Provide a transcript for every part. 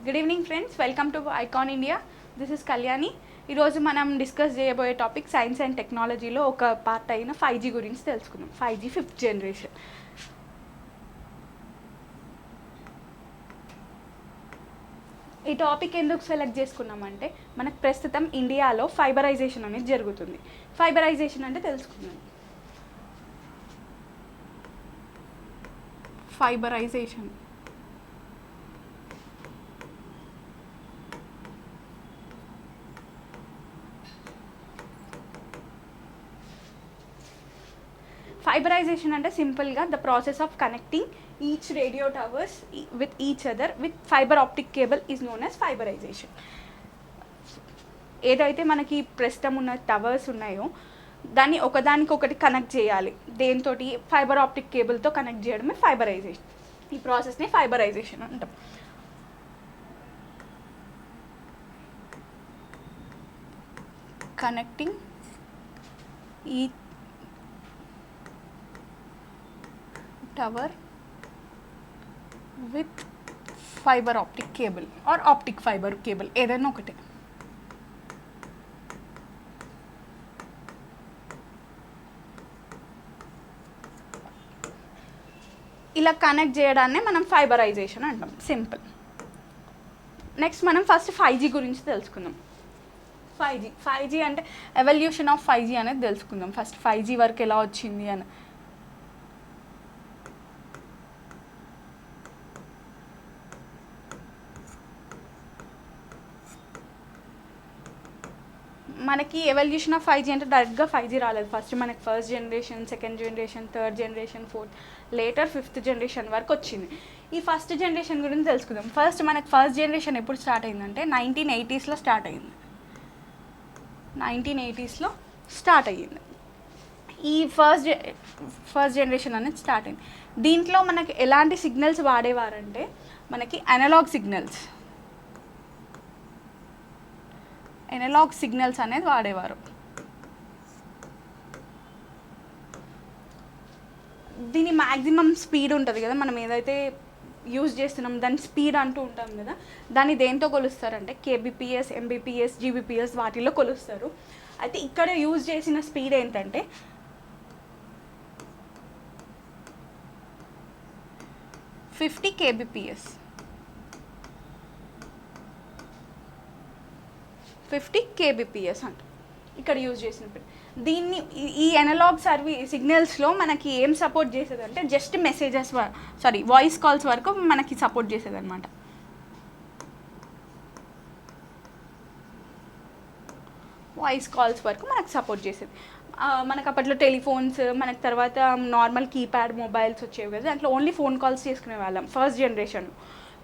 Good evening friends, welcome to icon India. This is Kalyani. ఈరోజు మనం discuss చేయబోయే topic science and టెక్నాలజీలో ఒక పార్ట్ అయిన 5G గురించి తెలుసుకుందాం. 5G fifth generation. ఈ టాపిక్ ఎందుకు సెలెక్ట్ చేసుకున్నామంటే మనకు ప్రస్తుతం ఇండియాలో ఫైబరైజేషన్ అనేది జరుగుతుంది. ఫైబరైజేషన్ అంటే తెలుసుకుందాం. ఫైబరైజేషన్ ఫైబరైజేషన్ అంటే సింపుల్గా the process of connecting each radio towers with each other with fibre optic cable is known as fibreisation. ఏదైతే మనకి ప్రస్తుతం ఉన్న టవర్స్ ఉన్నాయో దాన్ని ఒకదానికొకటి కనెక్ట్ చేయాలి. దేంతో ఫైబర్ ఆప్టిక్ కేబుల్తో కనెక్ట్ చేయడమే ఫైబరైజేషన్. ఈ ప్రాసెస్ని ఫైబరైజేషన్ అంటాం. కనెక్టింగ్ ఈ tower with fibre optic cable or optic fibre cable, ఏదైనా ఒకటి. ఇలా కనెక్ట్ చేయడాన్ని మనం ఫైబరైజేషన్ అంటాం, సింపుల్. నెక్స్ట్ మనం ఫస్ట్ 5G గురించి తెలుసుకుందాం. 5G అంటే ఎవల్యూషన్ ఆఫ్ 5G అనేది తెలుసుకుందాం. ఫస్ట్ 5G వరకు ఎలా వచ్చింది అని. మనకి ఎవల్యూషన్ ఆఫ్ 5G అంటే డైరెక్ట్గా 5G రాలేదు. ఫస్ట్ మనకి first generation, second generation, third generation, fourth, later fifth generation వరకు వచ్చింది. ఈ ఫస్ట్ జనరేషన్ గురించి తెలుసుకుందాం. మనకి ఫస్ట్ జనరేషన్ ఎప్పుడు స్టార్ట్ అయిందంటే 1980sలో స్టార్ట్ అయింది. 1980sలో స్టార్ట్ అయ్యింది ఈ ఫస్ట్ జనరేషన్ అనేది స్టార్ట్ అయింది. దీంట్లో మనకి ఎలాంటి సిగ్నల్స్ వాడేవారంటే మనకి అనలాగ్ సిగ్నల్స్ అనేది వాడేవారు. దీని మ్యాక్సిమం స్పీడ్ ఉంటుంది కదా, మనం ఏదైతే యూజ్ చేస్తున్నాం దాని స్పీడ్ అంటూ ఉంటాం కదా, దాన్ని దేంతో కొలుస్తారంటే కేబీపీఎస్, ఎంబీపీఎస్, జీబీపీఎస్ వాటిల్లో కొలుస్తారు. అయితే ఇక్కడ యూజ్ చేసిన స్పీడ్ ఏంటంటే 50 kbps. 50 kbps అంట ఇక్కడ యూజ్ చేసినప్పుడు. దీన్ని ఈ అనలాగ్ సిగ్నల్స్లో మనకి ఏం సపోర్ట్ చేసేది అంటే జస్ట్ వాయిస్ కాల్స్ వరకు మనకి సపోర్ట్ చేసేది అనమాట. వాయిస్ కాల్స్ వరకు మనకు సపోర్ట్ చేసేది. మనకు అప్పట్లో టెలిఫోన్స్, మనకు తర్వాత నార్మల్ కీప్యాడ్ మొబైల్స్ వచ్చేవి కదా, దాంట్లో ఓన్లీ ఫోన్ కాల్స్ చేసుకునే వాళ్ళం ఫస్ట్ జనరేషన్లో.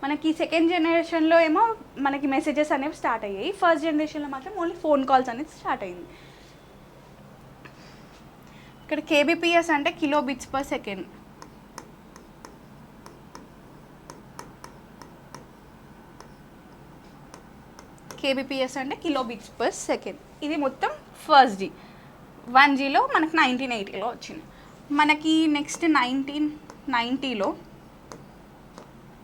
మనకి సెకండ్ జనరేషన్లో ఏమో మనకి మెసేజెస్ అనేవి స్టార్ట్ అయ్యాయి. ఫస్ట్ జనరేషన్లో మాత్రం ఓన్లీ ఫోన్ కాల్స్ అనేది స్టార్ట్ అయింది. ఇక్కడ కేబీపీఎస్ అంటే kilo bits per second. KBPS అంటే కిలో బిట్స్ పర్ సెకండ్. ఇది మొత్తం ఫస్ట్ G. 1Gలో మనకి 1980లో వచ్చింది. మనకి నెక్స్ట్ 1990లో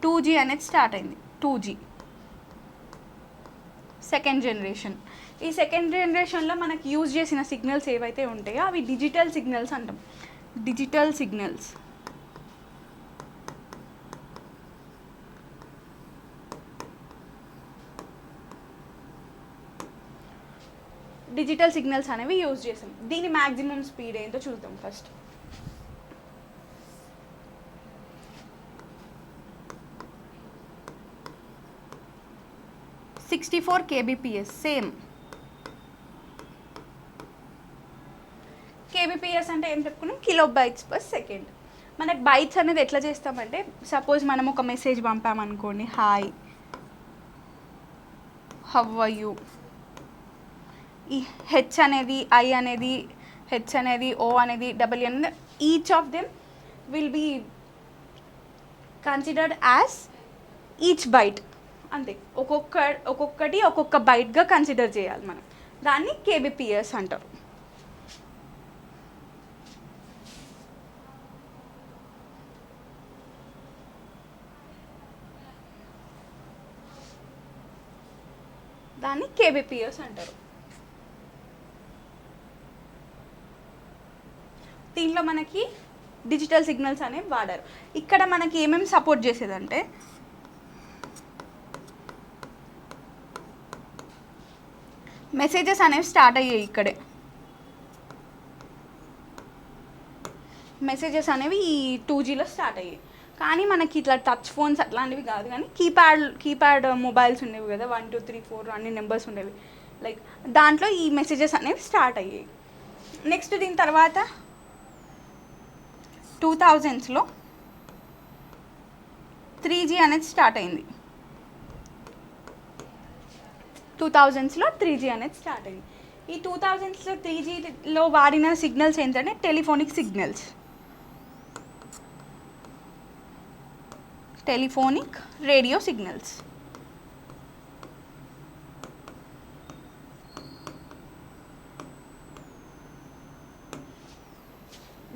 2G అనేది స్టార్ట్ అయింది. 2G second generation. ఈ సెకండ్ జనరేషన్లో మనకి యూజ్ చేసిన సిగ్నల్స్ ఏవైతే ఉంటాయో అవి డిజిటల్ సిగ్నల్స్ అంటాం. డిజిటల్ సిగ్నల్స్ అనేవి యూజ్ చేసాం. దీని మ్యాక్సిమం స్పీడ్ ఏంటో చూద్దాం ఫస్ట్. (64 kbps). సేమ్ kbps అంటే ఏం చెప్పుకున్నాం, కిలో బైట్స్ పర్ సెకండ్. మనకి బైట్స్ అనేది ఎట్లా చేస్తామంటే సపోజ్ మనం ఒక మెసేజ్ పంపామనుకోండి, హాయ్, హౌ ఆర్ యూ. ఈ హెచ్ అనేది, ఐ అనేది, హెచ్ అనేది, ఓ అనేది, డబ్ల్యూ అనేది, each of them will be considered as each byte. అంతే, ఒక్కొక్కటి ఒక్కొక్క బైట్గా కన్సిడర్ చేయాలి మనం. దాన్ని కేబీపీఎస్ అంటారు. దాన్ని కేబీపీఎస్ అంటారు. దీంట్లో మనకి డిజిటల్ సిగ్నల్స్ అనేవి వాడారు. ఇక్కడ మనకి ఏమేమి సపోర్ట్ చేసేదంటే మెసేజెస్ అనేవి స్టార్ట్ అయ్యాయి. ఇక్కడే మెసేజెస్ అనేవి ఈ 2Gలో స్టార్ట్ అయ్యాయి. కానీ మనకి ఇట్లా టచ్ ఫోన్స్ అట్లాంటివి కాదు, కానీ కీప్యాడ్ మొబైల్స్ ఉండేవి కదా, 1 2 3 4 అన్ని నెంబర్స్ ఉండేవి. లైక్ దాంట్లో ఈ మెసేజెస్ అనేవి స్టార్ట్ అయ్యాయి. నెక్స్ట్ దీని తర్వాత 2000స్లో 3G అనేది స్టార్ట్ అయింది. 2000స్లో 3G అనేది స్టార్ట్ అయింది. ఈ 2000స్లో 3Gలో వాడిన సిగ్నల్స్ ఏంటంటే telephonic signals, telephonic radio signals.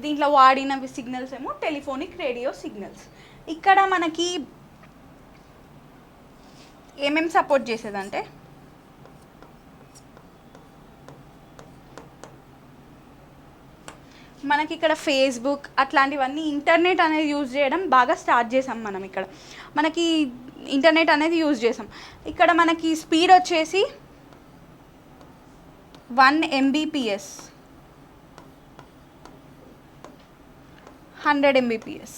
దీంట్లో వాడిన సిగ్నల్స్ ఏమో టెలిఫోనిక్ రేడియో సిగ్నల్స్. ఇక్కడ మనకి ఏమేమి సపోర్ట్ చేసేదంటే మనకి ఇక్కడ ఫేస్బుక్ అట్లాంటివన్నీ ఇంటర్నెట్ అనేది యూజ్ చేయడం బాగా స్టార్ట్ చేసాం మనం. ఇక్కడ మనకి ఇంటర్నెట్ అనేది యూజ్ చేసాం. ఇక్కడ మనకి స్పీడ్ వచ్చేసి 1 Mbps, 100 Mbps.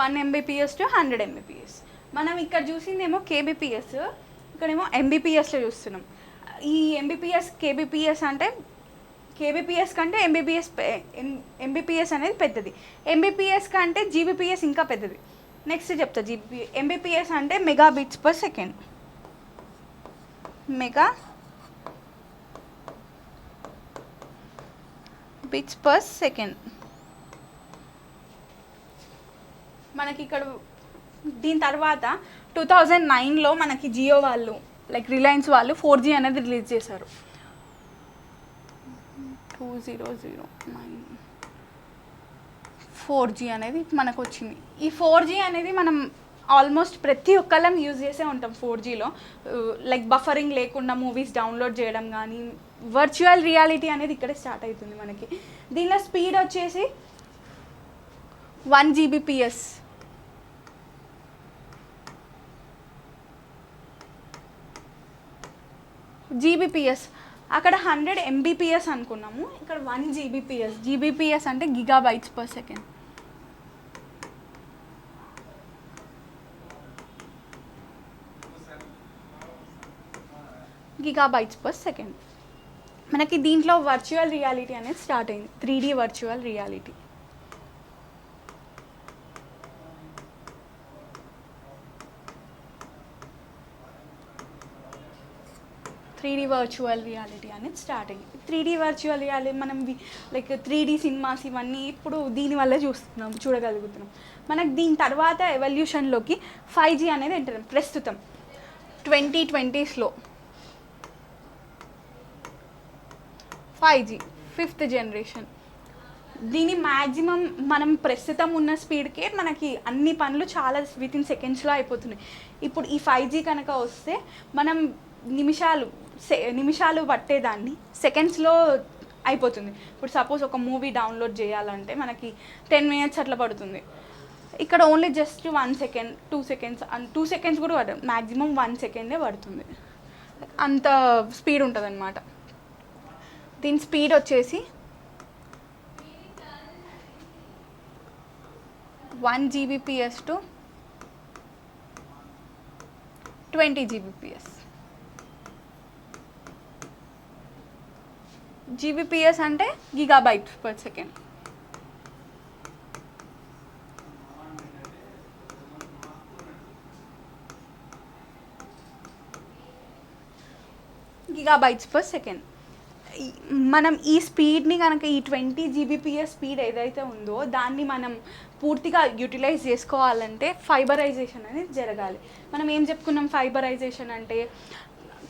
One Mbps to 100 Mbps. మనం ఇక్కడ చూసిందేమో కేబీపీఎస్, ఇక్కడేమో ఎంబీపీఎస్లో చూస్తున్నాం. ఈ ఎంబీపీఎస్ కేబీపీఎస్ అంటే కేబీపీఎస్ కంటే ఎంబీపీఎస్ అనేది పెద్దది. ఎంబీపీఎస్ కంటే జీబీపీఎస్ ఇంకా పెద్దది. నెక్స్ట్ చెప్తా. ఎంబీపీఎస్ అంటే mega bits per second. Mega bits per second. మనకి ఇక్కడ దీని తర్వాత 2009లో మనకి జియో వాళ్ళు లైక్ రిలయన్స్ వాళ్ళు 4G అనేది రిలీజ్ చేశారు. 2009 4G అనేది మనకు వచ్చింది. ఈ 4G అనేది మనం ఆల్మోస్ట్ ప్రతి ఒక్కళ్ళం యూజ్ చేసే ఉంటాం. 4Gలో లైక్ బఫరింగ్ లేకుండా మూవీస్ డౌన్లోడ్ చేయడం కానీ, వర్చువల్ రియాలిటీ అనేది ఇక్కడే స్టార్ట్ అవుతుంది మనకి. దీనిలో స్పీడ్ వచ్చేసి 1 Gbps. జీబీపీఎస్ అక్కడ 100 Mbps అనుకున్నాము, ఇక్కడ 1 Gbps. జీబీపీఎస్ అంటే gigabytes per second. Gigabytes per second. మనకి దీంట్లో వర్చువల్ రియాలిటీ అనేది స్టార్ట్ అయింది. 3D virtual reality. Virtual reality అనేది స్టార్ట్ అయ్యింది. 3D వర్చువల్ రియాలిటీ మనం లైక్ 3D సినిమాస్ ఇవన్నీ ఇప్పుడు దీనివల్ల చూడగలుగుతున్నాం. మనకు దీని తర్వాత ఎవల్యూషన్లోకి 5G అనేది ఎంటర్ ప్రస్తుతం 2020స్లో 5G 5th జనరేషన్. దీని మ్యాక్సిమం మనం ప్రస్తుతం ఉన్న స్పీడ్కే మనకి అన్ని పనులు చాలా వితిన్ సెకండ్స్లో అయిపోతున్నాయి. ఇప్పుడు ఈ 5G కనుక వస్తే మనం నిమిషాలు పట్టేదాన్ని సెకండ్స్లో అయిపోతుంది. ఇప్పుడు సపోజ్ ఒక మూవీ డౌన్లోడ్ చేయాలంటే మనకి 10 minutes అట్లా పడుతుంది. ఇక్కడ only just 1 second 2 seconds 2 seconds కూడా పడదు, మ్యాక్సిమం 1 second పడుతుంది. అంత స్పీడ్ ఉంటుంది అన్నమాట. దీని స్పీడ్ వచ్చేసి 1 Gbps టు 20 Gbps. జీబీపీఎస్ అంటే gigabytes per second. Gigabytes per second. మనం ఈ స్పీడ్ని కనుక ఈ 20 Gbps స్పీడ్ ఏదైతే ఉందో దాన్ని మనం పూర్తిగా యూటిలైజ్ చేసుకోవాలంటే ఫైబరైజేషన్ అనేది జరగాలి. మనం ఏం చెప్పుకున్నాం ఫైబరైజేషన్ అంటే?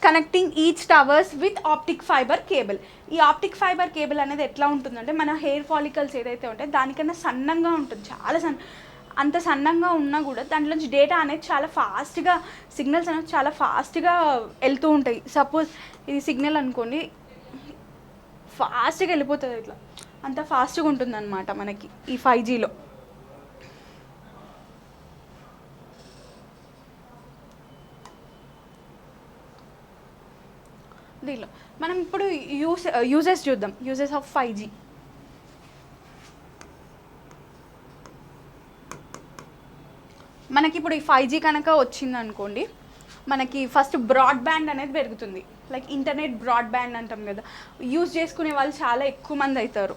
Connecting each towers with optic fibre cable. ఈ ఆప్టిక్ ఫైబర్ కేబుల్ అనేది ఎట్లా ఉంటుందంటే మన హెయిర్ ఫాలికల్స్ ఏదైతే ఉంటాయో దానికన్నా సన్నంగా ఉంటుంది, చాలా అంత సన్నంగా ఉన్నా కూడా దాంట్లోంచి డేటా అనేది చాలా ఫాస్ట్గా, సిగ్నల్స్ అనేది చాలా ఫాస్ట్గా వెళ్తూ ఉంటాయి. సపోజ్ ఇది సిగ్నల్ అనుకోండి, ఫాస్ట్గా వెళ్ళిపోతుంది ఇట్లా, అంత ఫాస్ట్గా ఉంటుందన్నమాట మనకి ఈ 5Gలో. దీనిలో మనం ఇప్పుడు యూజెస్ చూద్దాం, యూజెస్ ఆఫ్ 5G. మనకి ఇప్పుడు ఈ 5G కనుక వచ్చింది అనుకోండి, మనకి ఫస్ట్ బ్రాడ్బ్యాండ్ అనేది పెరుగుతుంది. లైక్ ఇంటర్నెట్ బ్రాడ్బ్యాండ్ అంటాం కదా, యూజ్ చేసుకునే వాళ్ళు చాలా ఎక్కువ మంది అవుతారు.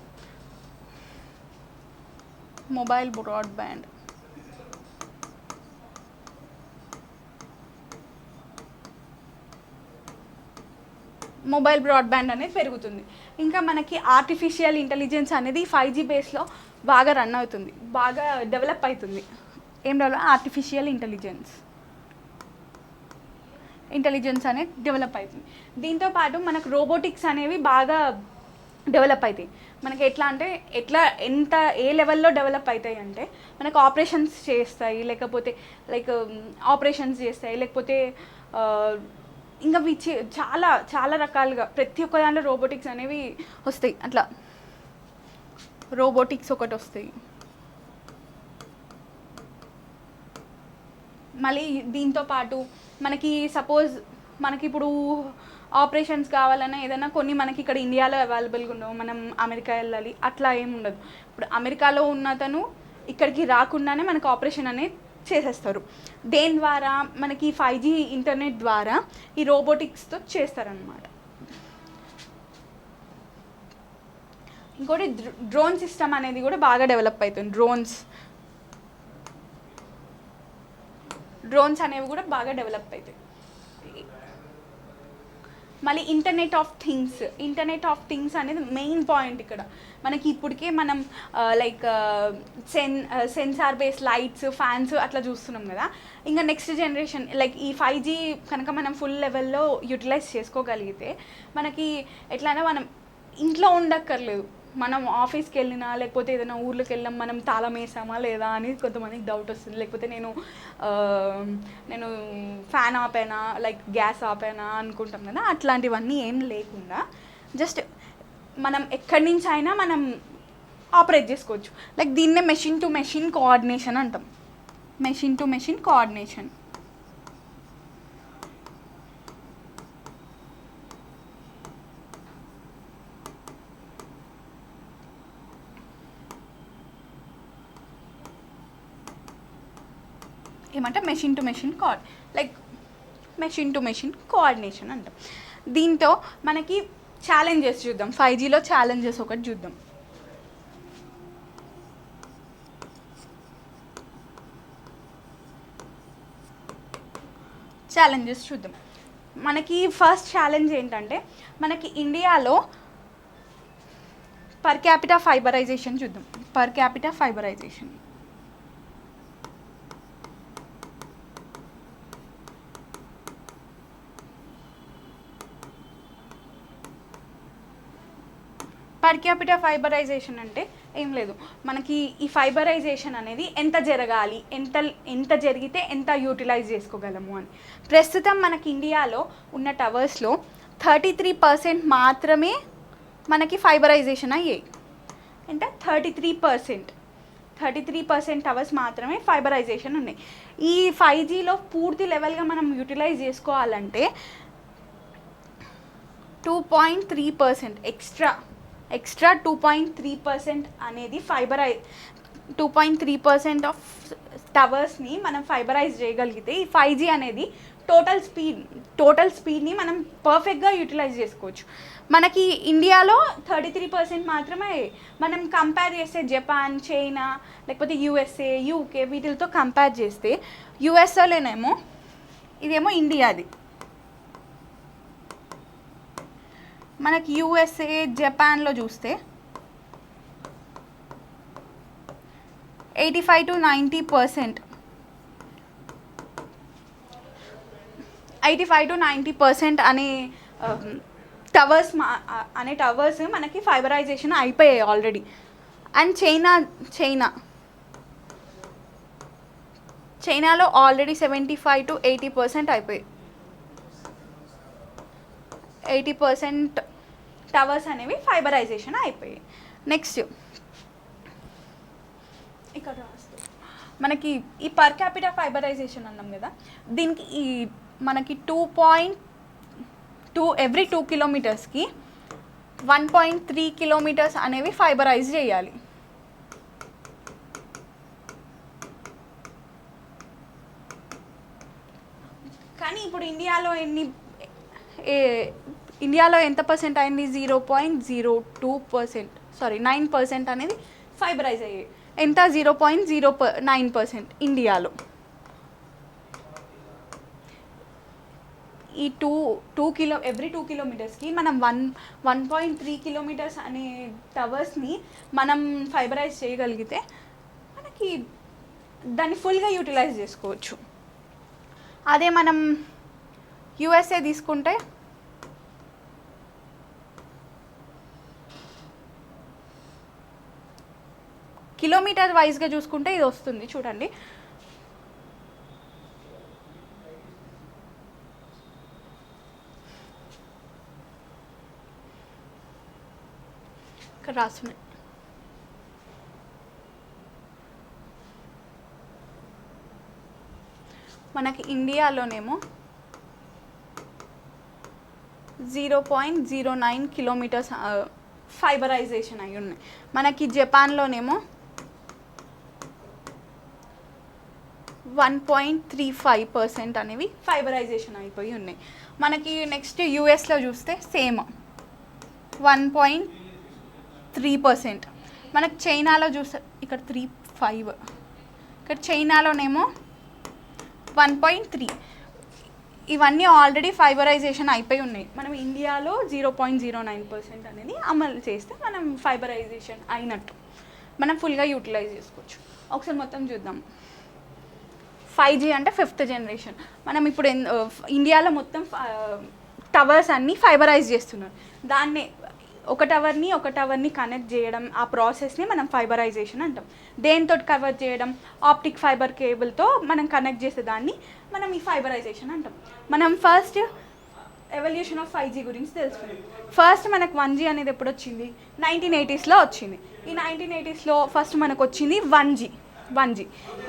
మొబైల్ బ్రాడ్బ్యాండ్, మొబైల్ బ్రాడ్బ్యాండ్ అనేది పెరుగుతుంది. ఇంకా మనకి ఆర్టిఫిషియల్ ఇంటెలిజెన్స్ అనేది 5G బేస్లో బాగా రన్ అవుతుంది, బాగా డెవలప్ అవుతుంది. ఏం డెవలప్? ఆర్టిఫిషియల్ ఇంటెలిజెన్స్ అనేది డెవలప్ అవుతుంది. దీంతోపాటు మనకు రోబోటిక్స్ అనేవి బాగా డెవలప్ అవుతాయి. మనకి ఎట్లా అంటే ఏ లెవెల్లో డెవలప్ అవుతాయి అంటే, మనకు ఆపరేషన్స్ చేస్తాయి, లేకపోతే ఆపరేషన్స్ చేస్తాయి, లేకపోతే ఇంకా చాలా చాలా రకాలుగా ప్రతి ఒక్క దాంట్లో రోబోటిక్స్ అనేవి వస్తాయి. అట్లా రోబోటిక్స్ ఒకటి వస్తాయి. మళ్ళీ దీంతో పాటు మనకి సపోజ్ మనకి ఇప్పుడు ఆపరేషన్స్ కావాలన్నా ఏదైనా కొన్ని మనకి ఇక్కడ ఇండియాలో అవైలబుల్గా ఉండవు, మనం అమెరికా వెళ్ళాలి, అట్లా ఏమి ఉండదు. ఇప్పుడు అమెరికాలో ఉన్నతను ఇక్కడికి రాకుండానే మనకు ఆపరేషన్ అనేది చేసేస్తారు. దేని ద్వారా? మనకి 5G ఇంటర్నెట్ ద్వారా ఈ రోబోటిక్స్తో చేస్తారనమాట. ఇంకోటి డ్రోన్ సిస్టమ్ అనేది కూడా బాగా డెవలప్ అవుతుంది. డ్రోన్స్ అనేవి కూడా బాగా డెవలప్ అవుతాయి. మళ్ళీ ఇంటర్నెట్ ఆఫ్ థింగ్స్ అనేది మెయిన్ పాయింట్ ఇక్కడ. మనకి ఇప్పటికే మనం సెన్సార్ బేస్ లైట్స్, ఫ్యాన్స్ అట్లా చూస్తున్నాం కదా. ఇంకా నెక్స్ట్ జనరేషన్ ఈ 5G కనుక మనం ఫుల్ లెవెల్లో యూటిలైజ్ చేసుకోగలిగితే మనకి ఎట్లయినా మనం ఇంట్లో ఉండక్కర్లేదు. మనం ఆఫీస్కి వెళ్ళినా లేకపోతే ఏదైనా ఊర్లోకి వెళ్ళాం, మనం తాళం వేసామా లేదా అని కొంతమందికి డౌట్ వస్తుంది. లేకపోతే నేను ఫ్యాన్ ఆపేనా, గ్యాస్ ఆపేనా అనుకుంటాం కదా. అట్లాంటివన్నీ ఏం లేకుండా జస్ట్ మనం ఎక్కడి నుంచి అయినా మనం ఆపరేట్ చేసుకోవచ్చు. దీన్నే మెషిన్ టు మెషిన్ కోఆర్డినేషన్ అంటాం. Machine to machine coordination. ఏమంటే machine to machine machine to machine coordination అంటాం. దీంతో మనకి ఛాలెంజెస్ చూద్దాం. 5Gలో ఛాలెంజెస్ ఒకటి చూద్దాం. మనకి ఫస్ట్ ఛాలెంజ్ ఏంటంటే, మనకి ఇండియాలో పర్ క్యాపిటా ఫైబరైజేషన్ చూద్దాం. పర్ క్యాపిటా ఫైబరైజేషన్ అంటే ఏం లేదు, మనకి ఈ ఫైబరైజేషన్ అనేది ఎంత జరగాలి, ఎంత జరిగితే ఎంత యూటిలైజ్ చేసుకోగలము అని. ప్రస్తుతం మనకి ఇండియాలో ఉన్న టవర్స్లో 33% మాత్రమే మనకి ఫైబరైజేషన్ అయ్యాయి. అంటే 33% టవర్స్ మాత్రమే ఫైబరైజేషన్ ఉన్నాయి. ఈ 5Gలో పూర్తి లెవెల్గా మనం యూటిలైజ్ చేసుకోవాలంటే 2.3% ఎక్స్ట్రా 2.3% అనేది 2.3% ఆఫ్ టవర్స్ని మనం ఫైబరైజ్ చేయగలిగితే ఈ 5G అనేది టోటల్ స్పీడ్ని మనం పర్ఫెక్ట్గా యూటిలైజ్ చేసుకోవచ్చు. మనకి ఇండియాలో 33% మాత్రమే. మనం కంపేర్ చేస్తే జపాన్, చైనా, లేకపోతే USA, UK వీటితో కంపేర్ చేస్తే యుఎస్ఏలోనేమో ఇదేమో ఇండియాది. మనకి USA, జపాన్లో చూస్తే 85 to 90% అనే టవర్స్ మనకి ఫైబరైజేషన్ అయిపోయాయి ఆల్రెడీ. అండ్ చైనా చైనాలో ఆల్రెడీ 75-80% అయిపోయి 80% టవర్స్ అనేవి ఫైబరైజేషన్ అయిపోయాయి. నెక్స్ట్ ఇక్కడ మనకి ఈ పర్ క్యాపిటల్ ఫైబరైజేషన్ అన్నాం కదా, దీనికి ఈ మనకి 2.2 ఎవ్రీ 2 కిలోమీటర్స్కి 1.3 కిలోమీటర్స్ అనేవి ఫైబరైజ్ చేయాలి. కానీ ఇప్పుడు ఇండియాలో ఎంత పర్సెంట్ అయింది? 0.02%, సారీ 9% అనేది ఫైబరైజ్ అయ్యాయి. ఎంత? 0.09% ఇండియాలో. ఈ ఎవ్రీ 2 కిలోమీటర్స్కి మనం 1.3 కిలోమీటర్స్ అనే టవర్స్ని మనం ఫైబరైజ్ చేయగలిగితే మనకి దాన్ని ఫుల్గా యూటిలైజ్ చేసుకోవచ్చు. అదే మనం యుఎస్ఏ తీసుకుంటే కిలోమీటర్ వైజ్గా చూసుకుంటే ఇది వస్తుంది చూడండి. ఇక్కడ రాస్తున్నాయి. మనకి ఇండియాలోనేమో 0.09 కిలోమీటర్స్ ఫైబరైజేషన్ అయి ఉన్నాయి. మనకి జపాన్లోనేమో 1.35% అనేవి ఫైబరైజేషన్ అయిపోయి ఉన్నాయి. మనకి నెక్స్ట్ యూఎస్లో చూస్తే సేమ్ 1.3%. మనకి చైనాలో చూస్తే ఇక్కడ 3.5, ఇక్కడ చైనాలోనేమో 1.3. ఇవన్నీ ఆల్రెడీ ఫైబరైజేషన్ అయిపోయి ఉన్నాయి. మనం ఇండియాలో 0.09% అనేది అమలు చేస్తే మనం ఫైబరైజేషన్ అయినట్టు, మనం ఫుల్గా యూటిలైజ్ చేసుకోవచ్చు. ఒకసారి మొత్తం చూద్దాం. 5G అంటే 5th జనరేషన్. మనం ఇప్పుడు ఇండియాలో మొత్తం టవర్స్ అన్నీ ఫైబరైజ్ చేస్తున్నారు. దాన్నే ఒక టవర్ని కనెక్ట్ చేయడం, ఆ ప్రాసెస్ని మనం ఫైబరైజేషన్ అంటాం. దేంతో కవర్ చేయడం? ఆప్టిక్ ఫైబర్ కేబుల్తో మనం కనెక్ట్ చేసే దాన్ని మనం ఈ ఫైబరైజేషన్ అంటాం. మనం ఫస్ట్ ఎవల్యూషన్ ఆఫ్ 5G గురించి తెలుసుకుందాం. ఫస్ట్ మనకు 1G అనేది ఎప్పుడు వచ్చింది? 1980sలో వచ్చింది. ఈ 1980sలో ఫస్ట్ మనకు వచ్చింది 1G.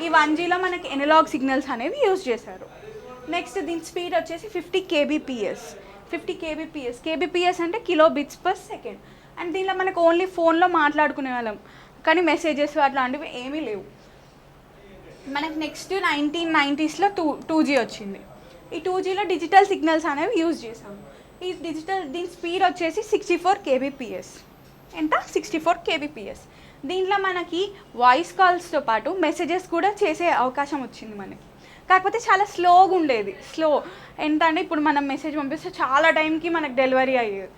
ఈ 1Gలో మనకి ఎనలాగ్ సిగ్నల్స్ అనేవి యూజ్ చేశారు. నెక్స్ట్ దీని స్పీడ్ వచ్చేసి 50 kbps. కేబీపీఎస్ అంటే kilo bits per second. And దీనిలో మనకు ఓన్లీ ఫోన్లో మాట్లాడుకునే వాళ్ళం, కానీ మెసేజెస్ అట్లాంటివి ఏమీ లేవు. మనకు నెక్స్ట్ 1990sలో 2G వచ్చింది. ఈ 2Gలో డిజిటల్ సిగ్నల్స్ అనేవి యూజ్ చేసాము. దీని స్పీడ్ వచ్చేసి 64 kbps. ఎంత? 64 kbps. దీంట్లో మనకి వాయిస్ కాల్స్తో పాటు మెసేజెస్ కూడా చేసే అవకాశం వచ్చింది మనకి. కాకపోతే చాలా స్లోగా ఉండేది. ఎంత అంటే ఇప్పుడు మనం మెసేజ్ పంపిస్తే చాలా టైంకి మనకు డెలివరీ అయ్యేది.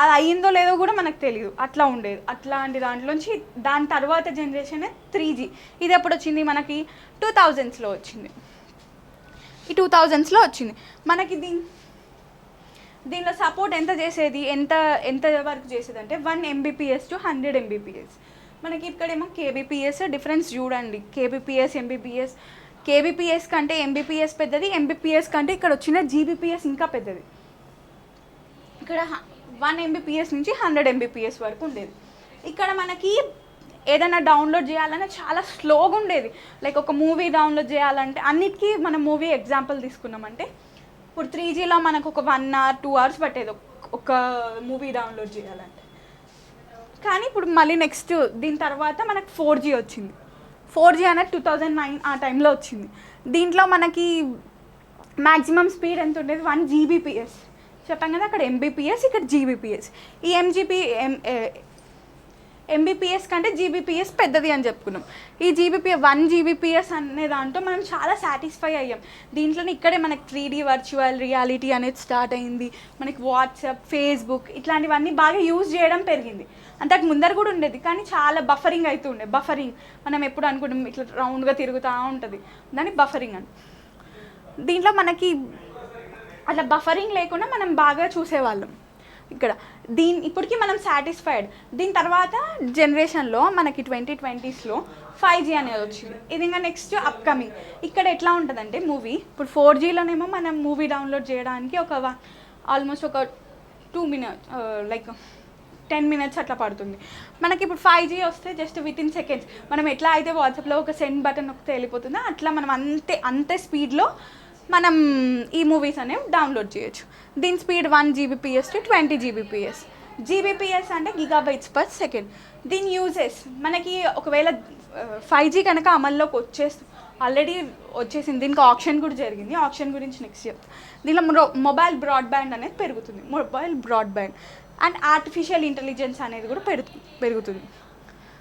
అది అయ్యిందో లేదో కూడా మనకు తెలియదు, అట్లా ఉండేది. అట్లాంటి దాంట్లోంచి దాని తర్వాత జనరేషన్ 3G. ఇది ఎప్పుడు వచ్చింది? మనకి 2000sలో వచ్చింది. ఈ 2000sలో వచ్చింది. మనకి దీనిలో సపోర్ట్ ఎంత చేసేది, ఎంత వరకు చేసేది అంటే 1 Mbps to 100 Mbps. మనకి ఇక్కడేమో kbps డిఫరెన్స్ చూడండి. కేబీపీఎస్ కంటే ఎంబీపీఎస్ పెద్దది, ఎంబీపీఎస్ కంటే ఇక్కడ వచ్చిన జీబీపీఎస్ ఇంకా పెద్దది. ఇక్కడ 1 Mbps నుంచి 100 Mbps వరకు ఉండేది. ఇక్కడ మనకి ఏదైనా డౌన్లోడ్ చేయాలన్నా చాలా స్లోగా ఉండేది. లైక్ ఒక మూవీ డౌన్లోడ్ చేయాలంటే, అన్నిటికీ మనం మూవీ ఎగ్జాంపుల్ తీసుకున్నామంటే, ఇప్పుడు 3Gలో మనకు ఒక 1 hour 2 hours పట్టేది ఒక మూవీ డౌన్లోడ్ చేయాలంటే. కానీ ఇప్పుడు మళ్ళీ నెక్స్ట్ దీని తర్వాత మనకు 4G వచ్చింది. 4G అనేది 2009 ఆ టైంలో వచ్చింది. దీంట్లో మనకి మ్యాక్సిమం స్పీడ్ ఎంత ఉండేది? 1 Gbps. చెప్పాం కదా, అక్కడ ఎంబీపీఎస్, ఇక్కడ జీబీపీఎస్. ఈ ఎంబీపీఎస్ కంటే జీబీపీఎస్ పెద్దది అని చెప్పుకున్నాం. ఈ 1 Gbps అనే దాంట్లో మనం చాలా సాటిస్ఫై అయ్యాం. దీంట్లోనే ఇక్కడే మనకి 3D వర్చువల్ రియాలిటీ అనేది స్టార్ట్ అయింది. మనకి వాట్సాప్, ఫేస్బుక్ ఇట్లాంటివన్నీ బాగా యూజ్ చేయడం పెరిగింది. అంతకు ముందర కూడా ఉండేది, కానీ చాలా బఫరింగ్ అవుతూ ఉండే. బఫరింగ్ మనం ఎప్పుడు అనుకుంటాం, ఇట్లా రౌండ్గా తిరుగుతూ ఉంటుంది, దాన్ని బఫరింగ్ అని. దీంట్లో మనకి అట్లా బఫరింగ్ లేకుండా మనం బాగా చూసేవాళ్ళం. ఇక్కడ ఇప్పటికీ మనం సాటిస్ఫైడ్. దీని తర్వాత జనరేషన్లో మనకి 2020sలో 5G అనేది వచ్చింది. ఇది ఇంకా నెక్స్ట్ అప్కమింగ్. ఇక్కడ ఎట్లా ఉంటుందంటే మూవీ ఇప్పుడు 4Gలోనేమో మనం మూవీ డౌన్లోడ్ చేయడానికి ఆల్మోస్ట్ ఒక 2 మినిట్స్ లైక్ 10 మినిట్స్ అట్లా పడుతుంది. మనకి ఇప్పుడు 5G వస్తే జస్ట్ విత్ ఇన్ సెకండ్స్ మనం ఎట్లా అయితే వాట్సాప్లో ఒక సెండ్ బటన్ నొక్కితే వెళ్ళిపోతుందో అట్లా మనం అంతే స్పీడ్లో మనం ఈ మూవీస్ అనేవి డౌన్లోడ్ చేయొచ్చు. దీని speed 1 Gbps to 20 Gbps. Gbps అంటే గిగాబైట్స్ పర్ సెకండ్. దీని యూజెస్ మనకి ఒకవేళ 5G కనుక అమల్లోకి ఆల్రెడీ వచ్చేసింది. దీనికి ఆప్షన్ కూడా జరిగింది. ఆప్షన్ గురించి నెక్స్ట్ చెప్తాను. దీనిలో మొబైల్ బ్రాడ్బ్యాండ్ అనేది పెరుగుతుంది. Mobile broadband and artificial intelligence అనేది కూడా పెరుగుతుంది.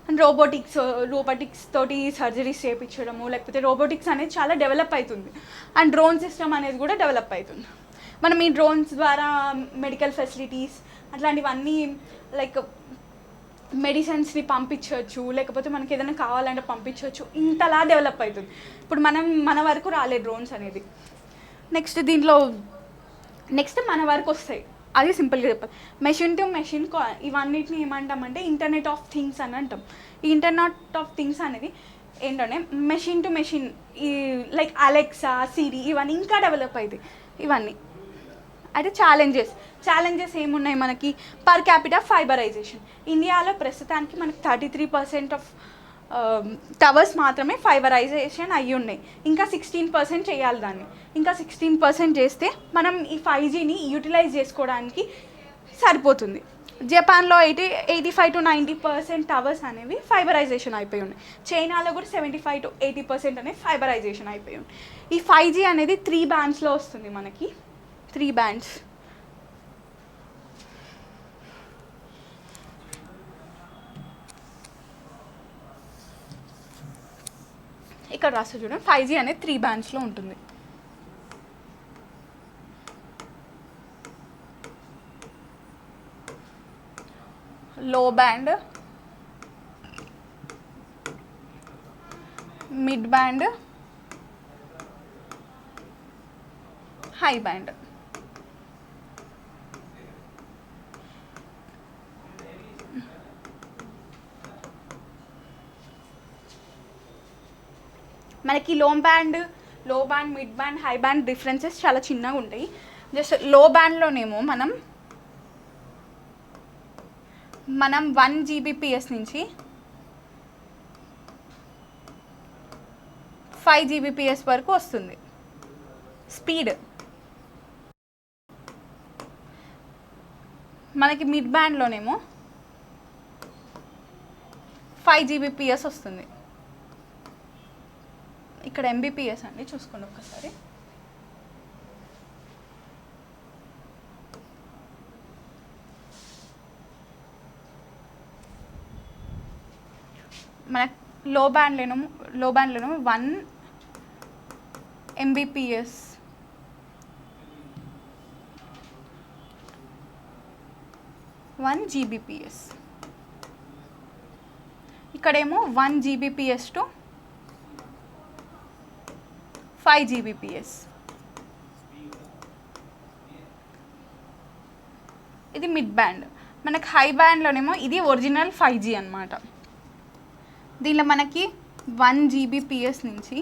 అండ్ రోబోటిక్స్ తోటి సర్జరీస్ చేయించడము, లేకపోతే రోబోటిక్స్ అనేది చాలా డెవలప్ అవుతుంది. అండ్ డ్రోన్ సిస్టమ్ అనేది కూడా డెవలప్ అవుతుంది. మనం ఈ డ్రోన్స్ ద్వారా మెడికల్ ఫెసిలిటీస్ అట్లాంటివన్నీ లైక్ మెడిసిన్స్ని పంపించవచ్చు, లేకపోతే మనకి ఏదైనా కావాలంటే పంపించవచ్చు. ఇంతలా డెవలప్ అవుతుంది. ఇప్పుడు మన వరకు రాలేదు డ్రోన్స్ అనేది. నెక్స్ట్ మన వరకు వస్తాయి. అది సింపుల్గా చెప్పాలి. మెషిన్ టు మెషిన్ ఇవన్నిటిని ఏమంటామంటే ఇంటర్నెట్ ఆఫ్ థింగ్స్ అని అంటాం. ఈ ఇంటర్నెట్ ఆఫ్ థింగ్స్ అనేది ఏంటంటే మెషిన్ టు మెషిన్, ఈ లైక్ అలెక్సా, సిరి ఇవన్నీ ఇంకా డెవలప్ అవుతాయి. ఇవన్నీ అయితే ఛాలెంజెస్ ఏమున్నాయి మనకి? Per capital fibreisation. ఇండియాలో ప్రస్తుతానికి మనకి 33% ఆఫ్ టవర్స్ మాత్రమే ఫైబరైజేషన్ అయ్యి ఉన్నాయి. ఇంకా 16% చేయాలి దాన్ని. ఇంకా 16% చేస్తే మనం ఈ 5Gని యూటిలైజ్ చేసుకోవడానికి సరిపోతుంది. జపాన్లో 85 to 90% టవర్స్ అనేవి ఫైబరైజేషన్ అయిపోయి ఉన్నాయి. చైనాలో కూడా 75 to 80% అనేవి ఫైబరైజేషన్ అయిపోయి ఉన్నాయి. ఈ 5G అనేది 3 బ్యాండ్స్లో వస్తుంది మనకి. 3 బ్యాండ్స్. ఇక్కడ రాస్తే చూడండి, 5G అనేది 3 బ్యాండ్స్లో ఉంటుంది. లో band, mid band, high band. మనకి లో band, mid band, high band differences చాలా చిన్నగా ఉంటాయి. జస్ట్ లో బ్యాండ్లోనేమో మనం 1 Gbps నుంచి 5 Gbps వరకు వస్తుంది స్పీడ్. మనకి మిడ్ బ్యాండ్లోనేమో 5 Gbps వస్తుంది. ఇక్కడ MBPS అండి, చూసుకోండి ఒక్కసారి. మన లో బ్యాండ్లోనేమో 1 MBPS, Gbps. ఇక్కడేమో 1 Gbps టు 5 Gbps. ఇది మిడ్ బ్యాండ్. మనకి హై బ్యాండ్లోనేమో ఇది ఒరిజినల్ 5G అన్నమాట. దీనిలో మనకి 1 Gbps నుంచి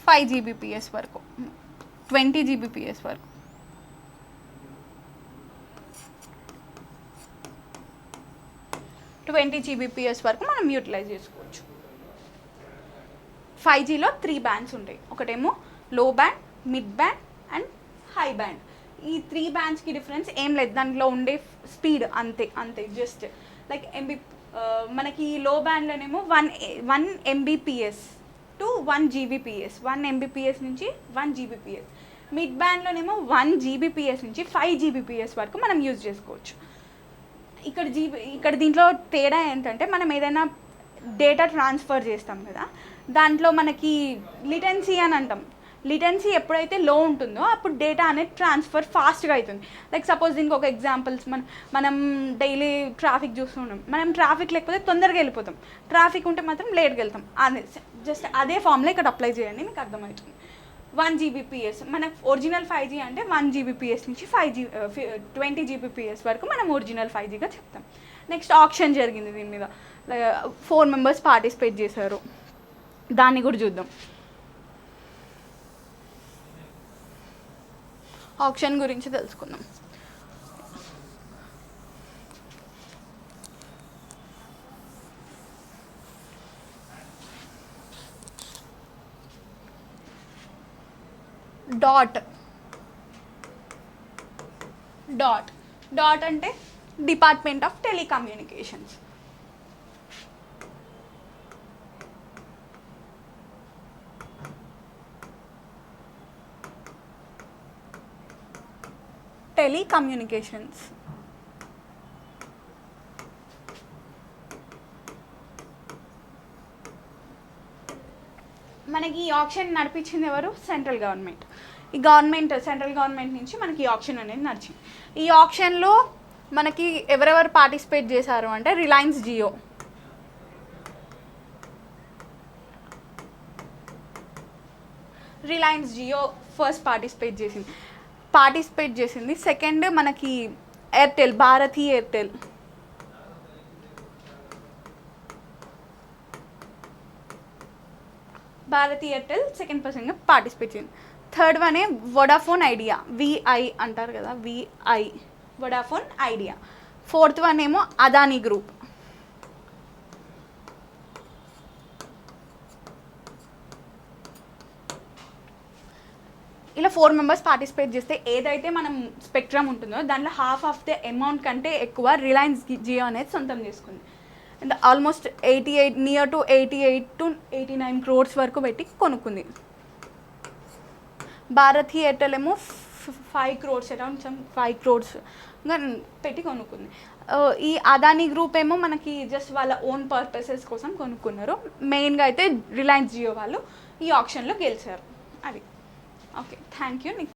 5 Gbps వరకు, 20 Gbps వరకు. Gbps వరకు మనం యూటిలైజ్ చేసుకోవచ్చు. 5Gలో 3 బ్యాండ్స్ ఉంటాయి. ఒకటేమో లో band, mid band and high band. ఈ 3 బ్యాండ్స్కి డిఫరెన్స్ ఏం లేదు, దాంట్లో ఉండే స్పీడ్ అంతే జస్ట్ లైక్ మనకి లో బ్యాండ్లోనేమో 1 MBPS టు 1 Gbps, 1 MBPS నుంచి 1 Gbps. మిడ్ బ్యాండ్లోనేమో 1 Gbps నుంచి 5 Gbps వరకు మనం యూజ్ చేసుకోవచ్చు. ఇక్కడ దీంట్లో తేడా ఏంటంటే మనం ఏదైనా డేటా ట్రాన్స్ఫర్ చేస్తాం కదా, దాంట్లో మనకి లిటెన్సీ అని అంటాం. లిటెన్సీ ఎప్పుడైతే లో ఉంటుందో అప్పుడు డేటా అనేది ట్రాన్స్ఫర్ ఫాస్ట్గా అవుతుంది. లైక్ సపోజ్ దీనికి ఒక ఎగ్జాంపుల్స్, మనం డైలీ ట్రాఫిక్ చూస్తున్నాం. మనం ట్రాఫిక్ లేకపోతే తొందరగా వెళ్ళిపోతాం, ట్రాఫిక్ ఉంటే మాత్రం లేట్గా వెళ్తాం. జస్ట్ అదే ఫామ్లో ఇక్కడ అప్లై చేయండి, మీకు అర్థమవుతుంది. 1 Gbps మనకు ఒరిజినల్ 5G అంటే 1 Gbps నుంచి 20 Gbps వరకు మనం ఒరిజినల్ 5Gగా చెప్తాం. నెక్స్ట్ ఆప్షన్ జరిగింది దీని మీద, 4 మెంబర్స్ పార్టిసిపేట్ చేశారు, దాన్ని కూడా చూద్దాం. ఆప్షన్ గురించి తెలుసుకుందాం. డాట్ డాట్ డాట్ అంటే డిపార్ట్మెంట్ ఆఫ్ టెలికమ్యూనికేషన్స్. టెలికమ్యూనికేషన్స్. మనకి ఈ ఆప్షన్ నడిపించింది ఎవరు? Central government. ఈ సెంట్రల్ గవర్నమెంట్ నుంచి మనకి ఈ ఆప్షన్ అనేది నడిచింది. ఈ ఆప్షన్లో మనకి ఎవరెవరు పార్టిసిపేట్ చేశారు అంటే రిలయన్స్ జియో ఫస్ట్ పార్టిసిపేట్ చేసింది. సెకండ్ మనకి ఎయిర్టెల్, భారతీ ఎయిర్టెల్. సెకండ్ పర్సన్గా పార్టిసిపేట్ చేసింది. Third one Vodafone Idea, VI అంటారు కదా, వోడాఫోన్ ఐడియా. ఫోర్త్ వన్ ఏమో అదానీ గ్రూప్. ఇలా 4 మెంబర్స్ పార్టిసిపేట్ చేస్తే ఏదైతే మనం స్పెక్ట్రమ్ ఉంటుందో దాంట్లో హాఫ్ ఆఫ్ ద అమౌంట్ కంటే ఎక్కువ రిలయన్స్ జియో అనేది సొంతం చేసుకుంది. అండ్ ఆల్మోస్ట్ 88 to 89 crores వరకు పెట్టి కొనుక్కుంది. భారతీ ఎయిర్టెల్ ఏమో 5 crores, అరౌండ్ 5 crores పెట్టి కొనుక్కుంది. ఈ అదానీ గ్రూప్ ఏమో మనకి జస్ట్ వాళ్ళ ఓన్ పర్పసెస్ కోసం కొనుక్కున్నారు. మెయిన్గా అయితే రిలయన్స్ జియో వాళ్ళు ఈ ఆప్షన్లో గెలిచారు. అది ఓకే, థ్యాంక్ యూ.